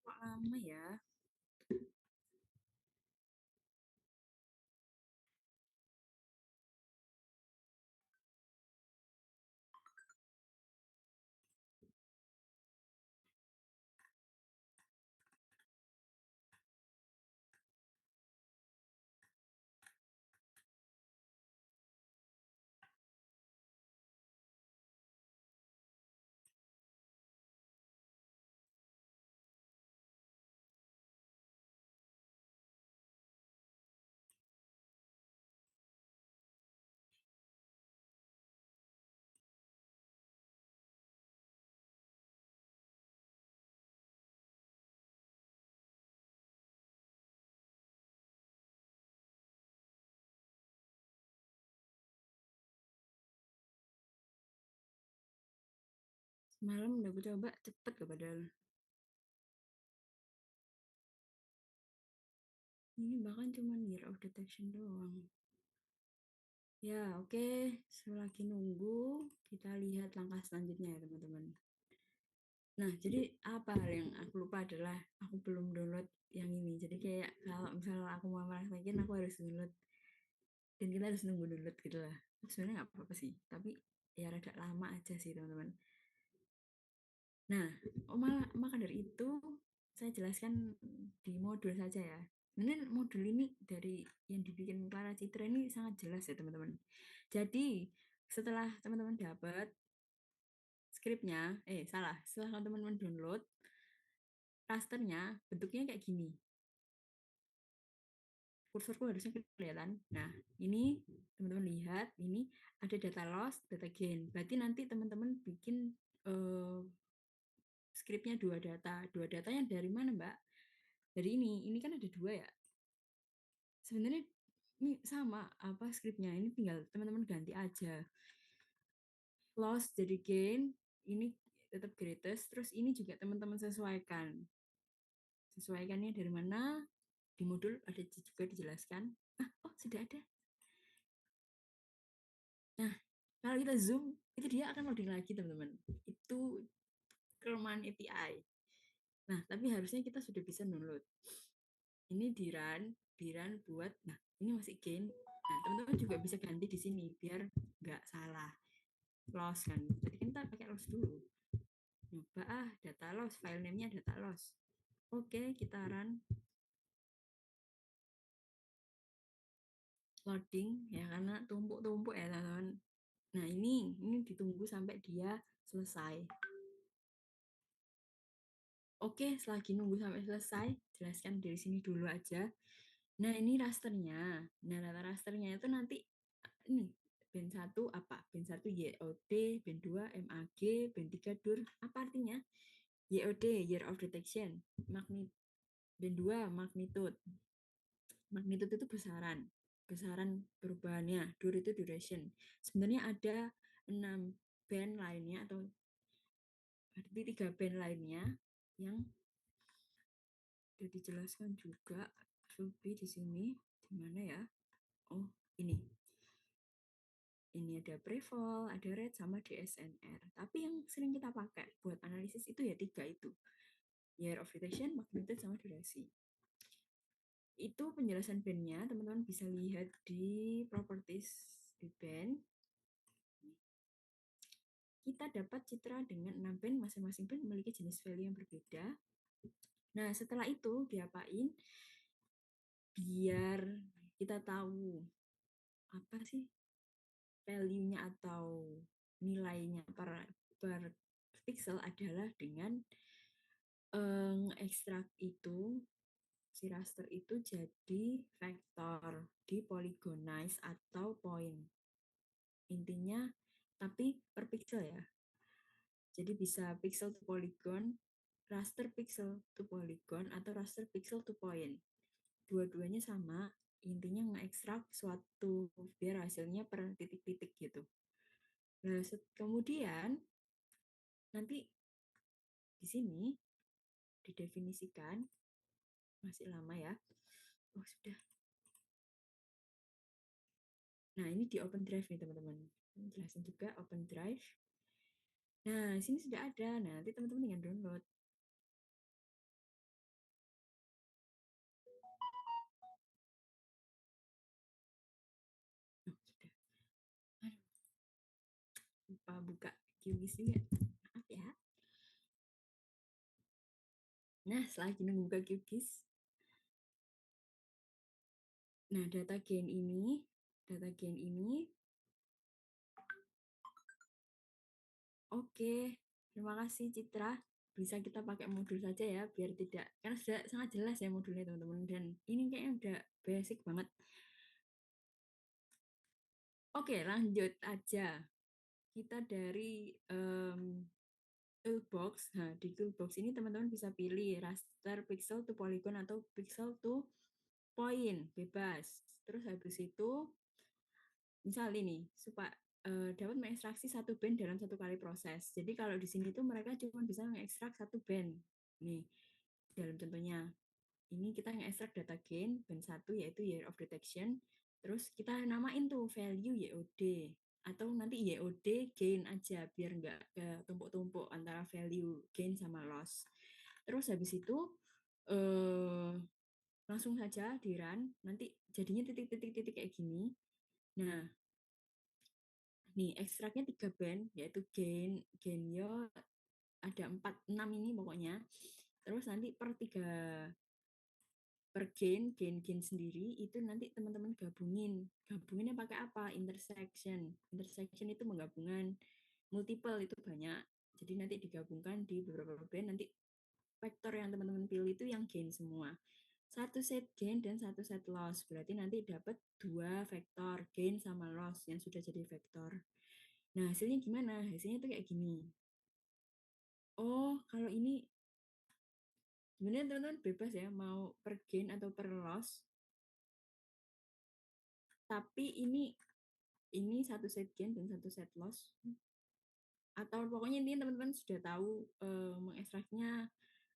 Speaker 1: Kok lama ya? Semalam udah gue coba, cepet gak padahal. Ini bahkan cuma year of detection doang. Ya, oke. Selagi nunggu, kita lihat langkah selanjutnya ya, teman-teman. Nah, jadi apa hal yang aku lupa adalah aku belum download yang ini. Jadi kayak kalau misalnya aku mau praktekin, aku harus download. Dan kita harus nunggu download gitu lah. Sebenarnya nggak apa-apa sih. Tapi ya rada lama aja sih, teman-teman. Nah, maka dari itu, saya jelaskan di modul saja ya. Ini modul ini dari yang dibikin Clara Citra ini sangat jelas ya, teman-teman. Jadi, setelah teman-teman dapat skripnya, setelah teman-teman download, rasternya bentuknya kayak gini. kursorku harusnya kelihatan. Nah, ini teman-teman lihat, ini ada data loss, data gain. Berarti nanti teman-teman bikin skripnya dua data. Dua datanya dari mana, Mbak? Dari ini kan ada dua ya. Sebenarnya ini sama apa skripnya, ini tinggal teman-teman ganti aja. Loss jadi gain, ini tetap greatest, terus ini juga teman-teman sesuaikan. Sesuaikannya dari mana? Di modul ada juga dijelaskan. Oh, sudah ada. Nah, kalau kita zoom, itu dia akan loading lagi, teman-teman. Itu kelemahan API. Nah, tapi harusnya kita sudah bisa download. Ini di run buat, nah ini masih gain. Nah, teman-teman juga bisa ganti di sini biar nggak salah. Loss kan. Jadi kita pakai loss dulu. Nyoba data loss, file name-nya data loss. Oke, kita run. Loading ya karena tumpuk-tumpuk ya, teman-teman. Nah, ini ditunggu sampai dia selesai. Oke, selagi nunggu sampai selesai, jelaskan dari sini dulu aja. Nah, ini rasternya. Nah, data rasternya itu nanti ini band 1 apa? Band 1 YOD, band 2 MAG, band 3 DUR. Apa artinya? YOD, Year of Detection. Band 2 magnitude. Magnitude itu besaran. Besaran perubahannya. DUR itu duration. Sebenarnya ada 6 band lainnya atau berarti 3 band lainnya yang sudah dijelaskan juga. Ruby di sini di mana ya? Oh, ini. Ini ada Prevol, ada Red, sama DSNR. Tapi yang sering kita pakai buat analisis itu ya 3 itu. Year of detection, magnitude, sama durasi. Itu penjelasan bandnya, teman-teman bisa lihat di properties di band. Kita dapat citra dengan 6 band, masing-masing band memiliki jenis value yang berbeda. Nah, setelah itu diapain? Biar kita tahu apa sih value-nya atau nilainya per pixel adalah dengan ekstrak itu, si raster itu jadi vektor di polygonize atau point. Intinya, tapi per pixel ya. Jadi bisa pixel to polygon, raster pixel to polygon, atau raster pixel to point. Dua-duanya sama, intinya nge-ekstrak suatu biar hasilnya per titik-titik gitu. Nah, kemudian nanti di sini didefinisikan, masih lama ya. Oh, sudah. Nah, ini di Open Drive nih, teman-teman. Jelasin juga Open Drive. Nah, sini sudah ada. Nah, nanti teman-teman tinggal download. Oh, sudah. Aduh, lupa buka QGIS juga. Maaf ya. Nah, setelah nunggu buka QGIS. Nah, data gain ini oke. Terima kasih Citra. Bisa kita pakai modul saja ya, biar tidak, karena sudah sangat jelas ya modulnya teman-teman. Dan ini kayaknya udah basic banget. Oke, lanjut aja. Kita dari toolbox. Nah, di toolbox ini teman-teman bisa pilih raster, pixel to polygon, atau pixel to point, bebas. Terus habis itu, misal ini, supaya dapat mengekstraksi satu band dalam satu kali proses. Jadi kalau di sini tuh mereka cuma bisa mengekstrak satu band. Nih, dalam contohnya, ini kita mengekstrak data gain, band 1 yaitu year of detection, terus kita namain tuh value YOD, atau nanti YOD gain aja, biar nggak tumpuk-tumpuk antara value gain sama loss. Terus habis itu, langsung saja di run, nanti jadinya titik-titik-titik kayak gini. Nah, nih ekstraknya 3 band, yaitu gain yo ada 4 6 ini pokoknya. Terus nanti per gain sendiri itu nanti teman-teman gabunginnya pakai apa? Intersection itu menggabungkan multiple, itu banyak, jadi nanti digabungkan di beberapa band, nanti vektor yang teman-teman pilih itu yang gain semua. satu set gain dan satu set loss. Berarti nanti dapat 2 vektor gain sama loss yang sudah jadi vektor. Nah, hasilnya gimana? Hasilnya tuh kayak gini. Oh, kalau ini sebenarnya teman-teman bebas ya mau per gain atau per loss. Tapi ini satu set gain dan satu set loss. Atau pokoknya intinya teman-teman sudah tahu mengekstraknya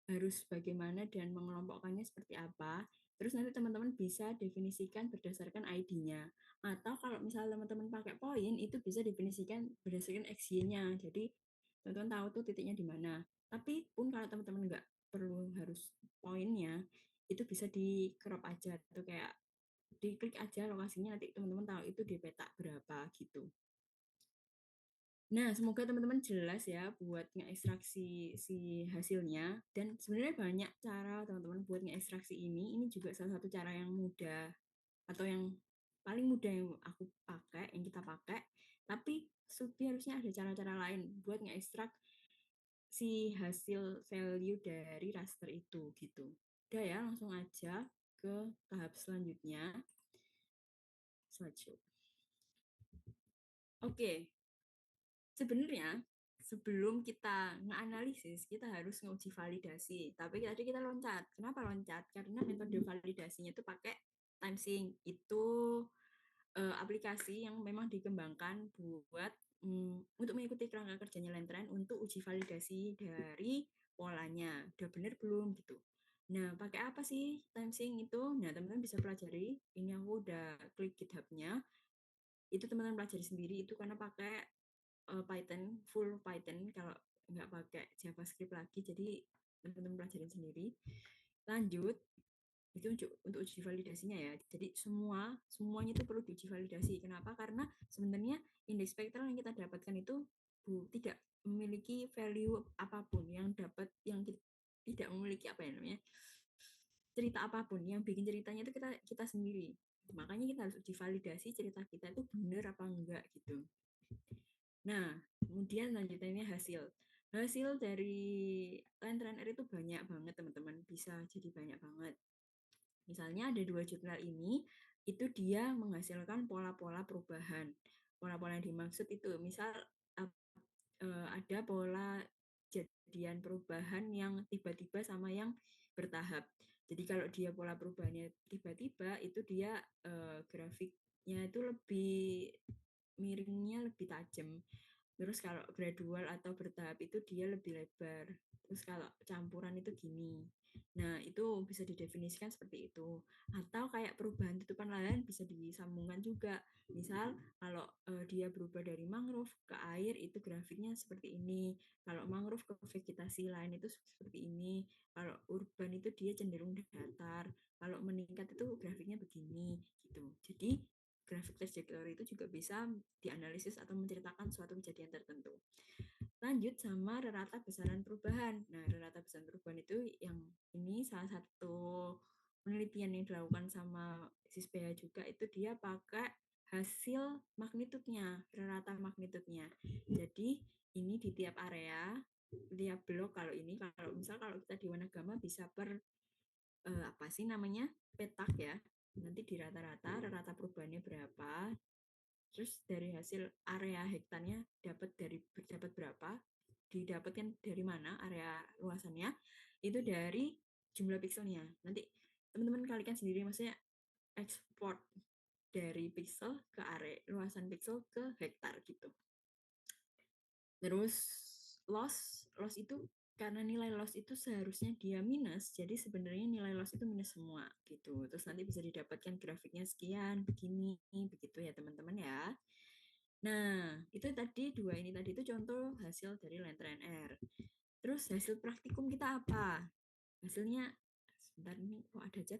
Speaker 1: harus bagaimana dan mengelompokkannya seperti apa. Terus nanti teman-teman bisa definisikan berdasarkan ID-nya. Atau kalau misalnya teman-teman pakai poin, itu bisa definisikan berdasarkan XY-nya. Jadi teman-teman tahu tuh titiknya di mana. Tapi pun kalau teman-teman nggak perlu harus poinnya, itu bisa di crop aja atau kayak diklik aja lokasinya, nanti teman-teman tahu itu di peta berapa gitu. Nah, semoga teman-teman jelas ya buat ngeekstraksi si hasilnya. Dan sebenarnya banyak cara teman-teman buat ngeekstraksi ini. Ini juga salah satu cara yang mudah atau yang paling mudah yang aku pakai, yang kita pakai. Tapi harusnya ada cara-cara lain buat ngeekstrak si hasil value dari raster itu gitu. Udah ya, langsung aja ke tahap selanjutnya. Slideshow. Oke, sebenarnya sebelum kita nganalisis kita harus nguji validasi. Tapi tadi kita loncat. Kenapa loncat? Karena metode validasinya itu pakai TimeSync. Itu aplikasi yang memang dikembangkan buat untuk mengikuti kerangka kerjanya Lentren untuk uji validasi dari polanya. Udah bener belum gitu. Nah, pakai apa sih TimeSync itu? Nah, teman-teman bisa pelajari. Ini aku udah klik GitHub-nya. Itu teman-teman pelajari sendiri itu karena pakai Python, full Python kalau nggak pakai JavaScript lagi. Jadi teman-teman pelajarin sendiri. Lanjut, itu untuk uji validasinya ya. Jadi semuanya itu perlu diuji validasi. Kenapa? Karena sebenarnya indeks spektral yang kita dapatkan itu tidak memiliki value apapun yang tidak memiliki apa ya namanya cerita apapun. Yang bikin ceritanya itu kita sendiri. Makanya kita harus uji validasi cerita kita itu benar apa enggak gitu. Nah, kemudian lanjutannya hasil. Hasil dari Lentran R itu banyak banget teman-teman, bisa jadi banyak banget. Misalnya ada 2 jurnal ini, itu dia menghasilkan pola-pola perubahan. Pola-pola yang dimaksud itu, misal ada pola jadian perubahan yang tiba-tiba sama yang bertahap. Jadi kalau dia pola perubahannya tiba-tiba, itu dia grafiknya itu lebih miringnya lebih tajam. Terus kalau gradual atau bertahap itu dia lebih lebar. Terus kalau campuran itu gini. Nah, itu bisa didefinisikan seperti itu. Atau kayak perubahan tutupan lahan bisa disambungkan juga. Misal kalau dia berubah dari mangrove ke air itu grafiknya seperti ini. Kalau mangrove ke vegetasi lain itu seperti ini. Kalau urban itu dia cenderung datar. Kalau meningkat itu grafiknya begini gitu. Jadi grafik trajektori itu juga bisa dianalisis atau menceritakan suatu kejadian tertentu. Lanjut sama rata besaran perubahan. Nah, rata besaran perubahan itu yang ini salah satu penelitian yang dilakukan sama SISPH juga itu dia pakai hasil magnitudenya, rata magnitudenya. Jadi ini di tiap area, tiap blok kalau ini kalau misal kalau kita di Wanagama bisa per apa sih namanya petak ya. Nanti di rata-rata perubahannya berapa, terus dari hasil area hektarnya dapat berapa, didapatkan dari mana area luasannya, itu dari jumlah pikselnya. Nanti teman-teman kalikan sendiri, maksudnya ekspor dari piksel ke area luasan piksel ke hektar gitu. Terus loss itu karena nilai loss itu seharusnya dia minus, jadi sebenarnya nilai loss itu minus semua gitu. Terus nanti bisa didapatkan grafiknya sekian, begini, begitu ya teman-teman ya. Nah, itu tadi ini tadi itu contoh hasil dari Lentren R. Terus hasil praktikum kita apa? Hasilnya sebentar ini kok ada chat.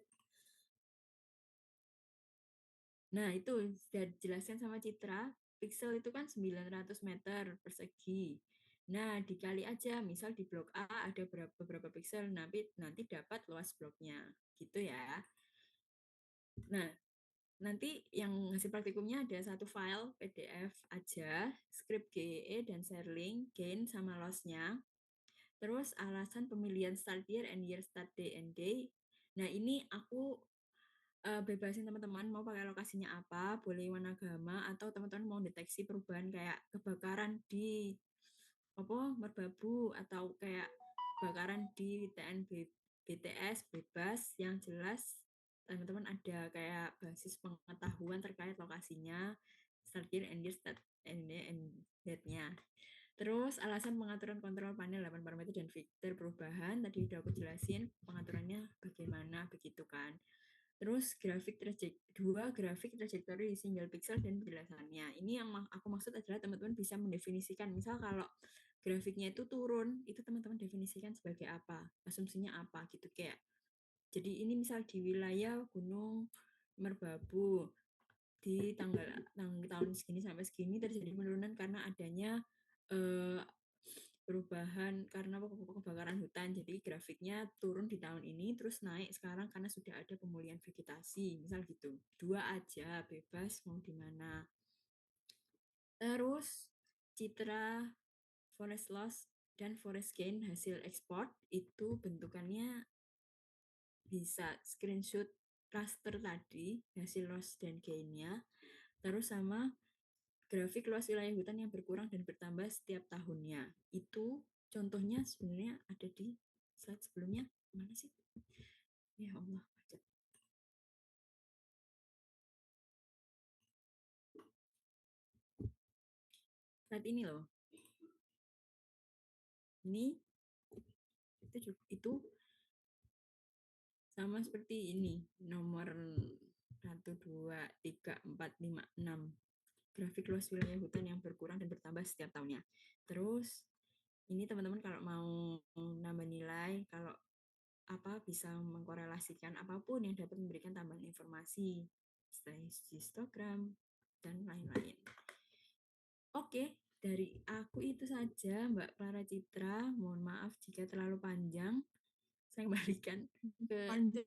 Speaker 1: Nah, itu sudah dijelaskan sama Citra. Pixel itu kan 900 meter persegi. Nah, dikali aja, misal di blok A ada beberapa pixel, nanti dapat luas bloknya. Gitu ya. Nah, nanti yang hasil praktikumnya ada satu file PDF aja, script GEE dan share link, gain sama loss-nya. Terus alasan pemilihan start year and year start day and day. Nah, ini aku bebasin teman-teman mau pakai lokasinya apa, boleh warna gama, atau teman-teman mau deteksi perubahan kayak kebakaran di apa merbabu atau kayak kebakaran di BTS bebas yang jelas teman-teman ada kayak basis pengetahuan terkait lokasinya, start year, end year, start end date-nya. Terus alasan pengaturan kontrol panel 8 parameter dan fitur perubahan tadi udah aku jelasin pengaturannya bagaimana begitu kan. Terus dua grafik trajektori single pixel dan penjelasannya. Ini yang aku maksud adalah teman-teman bisa mendefinisikan. Misal kalau grafiknya itu turun, itu teman-teman definisikan sebagai apa, asumsinya apa gitu kayak. Jadi ini misal di wilayah Gunung Merbabu di tahun segini sampai segini terjadi penurunan karena adanya eh, perubahan karena kebakaran hutan. Jadi grafiknya turun di tahun ini terus naik sekarang karena sudah ada pemulihan vegetasi, misal gitu. Dua aja, bebas mau di mana. Terus citra forest loss dan forest gain hasil ekspor itu bentukannya bisa screenshot raster tadi hasil loss dan gainnya, terus sama grafik luas wilayah hutan yang berkurang dan bertambah setiap tahunnya. Itu contohnya sebenarnya ada di slide sebelumnya. Mana sih? Ya Allah. Slide ini loh. Ini itu sama seperti ini. Nomor 1, 2, 3, 4, 5, 6. Grafik luas wilayah hutan yang berkurang dan bertambah setiap tahunnya. Terus ini teman-teman kalau mau nambah nilai, kalau apa bisa mengkorelasikan apapun yang dapat memberikan tambahan informasi, histogram, dan lain-lain. Oke, dari aku itu saja Mbak Clara Citra. Mohon maaf jika terlalu panjang. Saya kembalikan ke
Speaker 2: Panjang.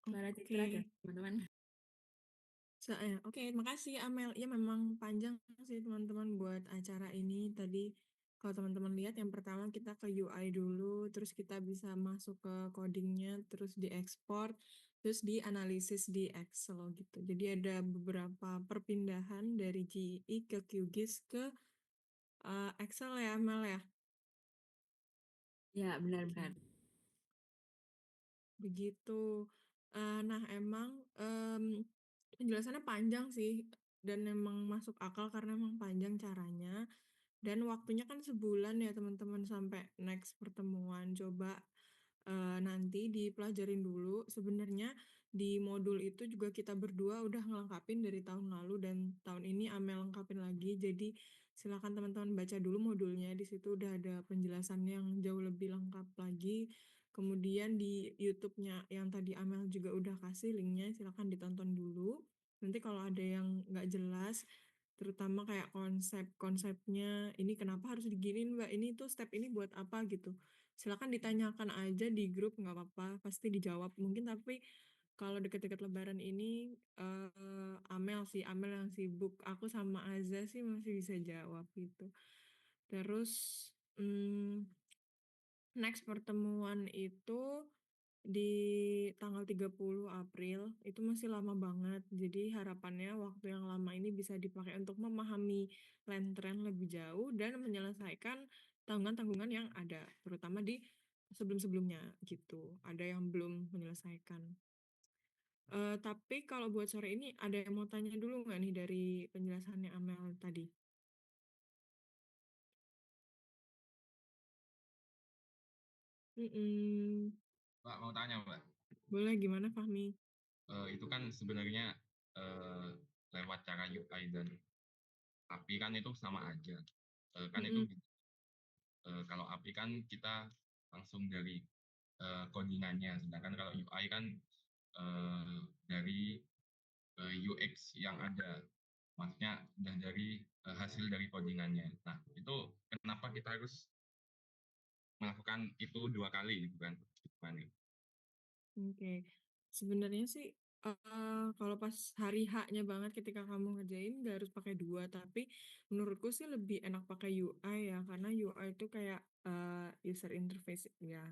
Speaker 1: Clara
Speaker 2: Oke.
Speaker 1: Citra dan teman-teman.
Speaker 2: Oke, makasih Amel. Ya memang panjang sih teman-teman buat acara ini. Tadi kalau teman-teman lihat yang pertama kita ke UI dulu, terus kita bisa masuk ke codingnya, terus diekspor, terus dianalisis di Excel gitu. Jadi ada beberapa perpindahan dari GI ke QGIS ke Excel ya Amel ya.
Speaker 1: Ya, benar-benar.
Speaker 2: Oke. Begitu. Nah, emang penjelasannya panjang sih, dan emang masuk akal karena emang panjang caranya. Dan waktunya kan sebulan ya teman-teman sampai next pertemuan. Coba nanti dipelajarin dulu. Sebenarnya di modul itu juga kita berdua udah ngelengkapin dari tahun lalu dan tahun ini Amel lengkapin lagi. Jadi silakan teman-teman baca dulu modulnya. Di situ udah ada penjelasannya yang jauh lebih lengkap lagi. Kemudian di YouTube-nya yang tadi Amel juga udah kasih linknya, silakan ditonton dulu. Nanti kalau ada yang nggak jelas, terutama kayak konsep-konsepnya, ini kenapa harus diginin Mbak, ini tuh step ini buat apa gitu. Silakan ditanyakan aja di grup, nggak apa-apa, pasti dijawab. Mungkin tapi kalau deket-deket Lebaran ini, Amel yang sibuk. Aku sama Aza sih masih bisa jawab gitu. Terus, hmm, next pertemuan itu di tanggal 30 April, itu masih lama banget. Jadi harapannya waktu yang lama ini bisa dipakai untuk memahami trend lebih jauh dan menyelesaikan tanggungan-tanggungan yang ada, terutama di sebelum-sebelumnya gitu. Ada yang belum menyelesaikan. Tapi kalau buat sore ini ada yang mau tanya dulu nggak nih dari penjelasannya Amel tadi? Mm-mm.
Speaker 3: Mbak mau tanya Mbak,
Speaker 2: Boleh gimana Fahmi?
Speaker 3: itu kan sebenarnya eh, lewat cara UI dan API kan itu sama aja. Kan itu
Speaker 2: Mm-mm.
Speaker 3: kalau API kan kita langsung dari codingannya, sedangkan kalau UI kan eh, dari UX yang ada, maksudnya udah dari hasil dari codingannya. Nah itu kenapa kita harus melakukan itu dua kali, bukan? Gimana?
Speaker 2: Oke, sebenarnya sih kalau pas hari H-nya banget ketika kamu ngerjain nggak harus pakai dua, tapi menurutku sih lebih enak pakai UI ya, karena UI itu kayak user interface ya,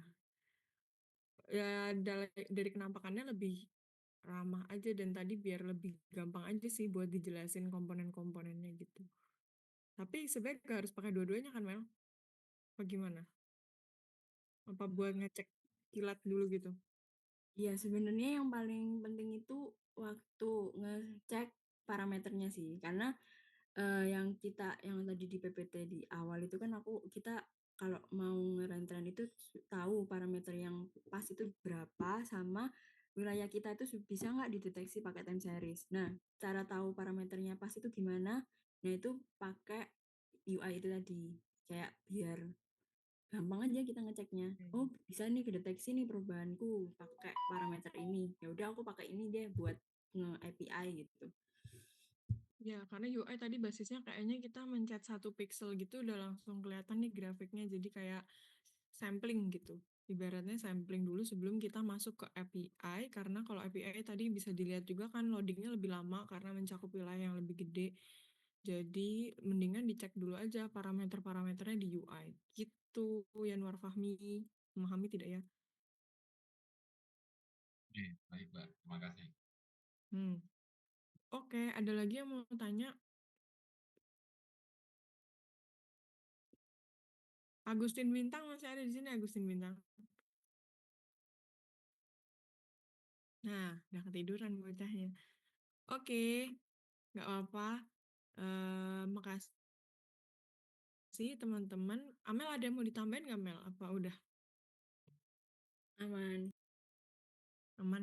Speaker 2: ya dari kenampakannya lebih ramah aja, dan tadi biar lebih gampang aja sih buat dijelasin komponen-komponennya gitu. Tapi sebenarnya gak harus pakai dua-duanya kan, Mel? Apa gimana? Apa buat ngecek kilat dulu gitu?
Speaker 1: Ya sebenarnya yang paling penting itu waktu ngecek parameternya sih, karena yang tadi di PPT di awal itu kan kita kalau mau ngerentren itu tahu parameter yang pas itu berapa, sama wilayah kita itu bisa nggak dideteksi pakai time series. Nah, cara tahu parameternya pas itu gimana? Nah, itu pakai UI itu tadi. Kayak biar gampang aja kita ngeceknya. Oh, bisa nih kedeteksi nih perubahanku pakai parameter ini. Ya udah aku pakai ini deh buat nge-API gitu.
Speaker 2: Ya, karena UI tadi basisnya kayaknya kita mencet 1 pixel gitu udah langsung kelihatan nih grafiknya, jadi kayak sampling gitu. Ibaratnya sampling dulu sebelum kita masuk ke API, karena kalau API tadi bisa dilihat juga kan loadingnya lebih lama karena mencakup wilayah yang lebih gede. Jadi mendingan dicek dulu aja parameter-parameternya di UI. Gitu, Yanwar Fahmi. Memahami tidak ya?
Speaker 3: Oke, baik Mbak, terima kasih.
Speaker 2: Oke, ada lagi yang mau tanya? Agustin Bintang masih ada di sini, Agustin Bintang. Nah, udah ketiduran bocahnya. Oke, nggak apa-apa. Makasih teman-teman. Amel ada yang mau ditambahin nggak, Mel? Apa udah
Speaker 1: Aman.
Speaker 2: aman?